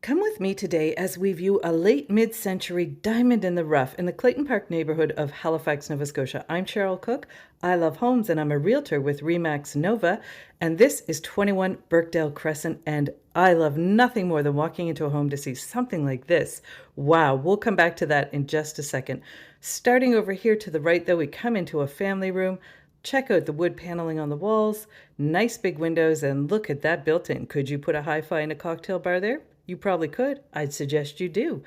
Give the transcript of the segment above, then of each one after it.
Come with me today as we view a late mid-century diamond in the rough in the Clayton Park neighborhood of Halifax, Nova Scotia. I'm Cheryl Cook. I love homes and I'm a realtor with Remax Nova. And this is 21 Birkdale Crescent. And I love nothing more than walking into a home to see something like this. Wow, we'll come back to that in just a second. Starting over here to the right, though, we come into a family room. Check out the wood paneling on the walls, nice big windows, and look at that built-in. Could you put a hi-fi and a cocktail bar there? You probably could. I'd suggest you do.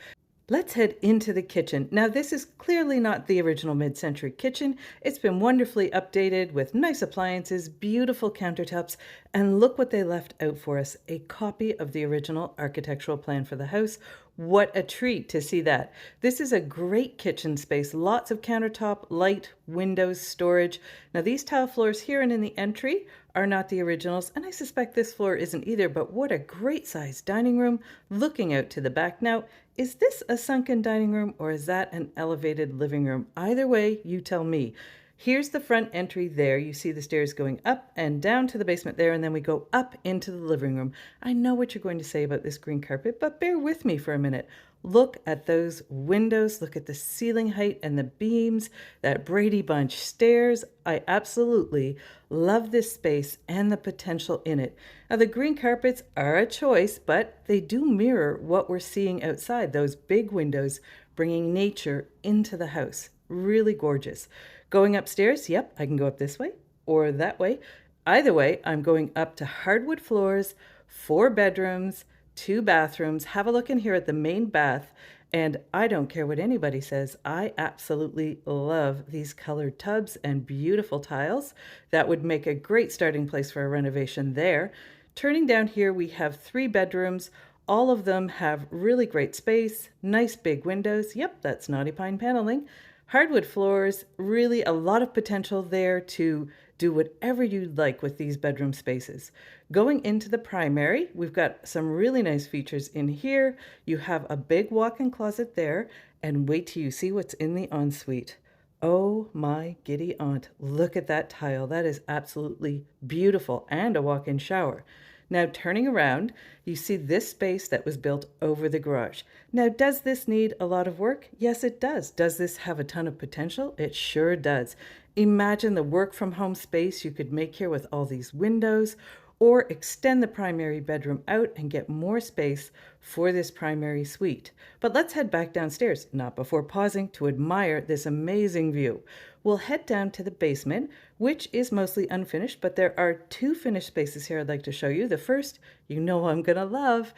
Let's head into the kitchen. Now, this is clearly not the original mid-century kitchen. It's been wonderfully updated with nice appliances, beautiful countertops, and look what they left out for us, a copy of the original architectural plan for the house. What a treat to see that. This is a great kitchen space, lots of countertop, light, windows, storage. Now, these tile floors here and in the entry are not the originals, and I suspect this floor isn't either, but what a great sized dining room looking out to the back. Now, is this a sunken dining room or is that an elevated living room? Either way, you tell me. Here's the front entry there. You see the stairs going up and down to the basement there, and then we go up into the living room. I know what you're going to say about this green carpet, but bear with me for a minute. Look at those windows. Look at the ceiling height and the beams, that Brady Bunch stairs. I absolutely love this space and the potential in it. Now, the green carpets are a choice, but they do mirror what we're seeing outside, those big windows bringing nature into the house. Really gorgeous. Going upstairs, yep, I can go up this way or that way. Either way, I'm going up to hardwood floors, 4 bedrooms, 2 bathrooms. Have a look in here at the main bath. And I don't care what anybody says, I absolutely love these colored tubs and beautiful tiles. That would make a great starting place for a renovation there. Turning down here, we have 3 bedrooms. All of them have really great space, nice big windows. Yep, that's knotty pine paneling. Hardwood floors, really a lot of potential there to do whatever you'd like with these bedroom spaces. Going into the primary, we've got some really nice features in here. You have a big walk-in closet there, and wait till you see what's in the ensuite. Oh my giddy aunt, look at that tile. That is absolutely beautiful, and a walk-in shower. Now, turning around, you see this space that was built over the garage. Now, does this need a lot of work? Yes, it does. Does this have a ton of potential? It sure does. Imagine the work from home space you could make here with all these windows, or extend the primary bedroom out and get more space for this primary suite. But let's head back downstairs, not before pausing to admire this amazing view. We'll head down to the basement, which is mostly unfinished, but there are 2 finished spaces here I'd like to show you. The first, you know I'm gonna love.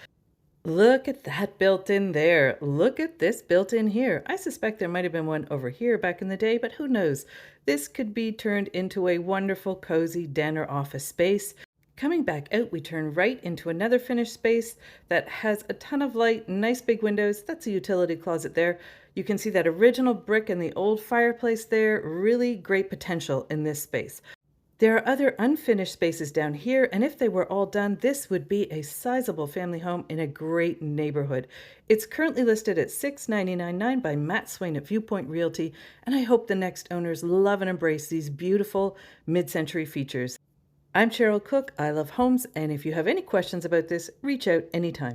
Look at that built-in there. Look at this built-in here. I suspect there might have been one over here back in the day, but who knows? This could be turned into a wonderful, cozy den or office space. Coming back out, we turn right into another finished space that has a ton of light, nice big windows. That's a utility closet there. You can see that original brick and the old fireplace there. Really great potential in this space. There are other unfinished spaces down here, and if they were all done, this would be a sizable family home in a great neighborhood. It's currently listed at $699.9 by Matt Swain at Viewpoint Realty, and I hope the next owners love and embrace these beautiful mid-century features. I'm Cheryl Cook. I love homes, and if you have any questions about this, reach out anytime.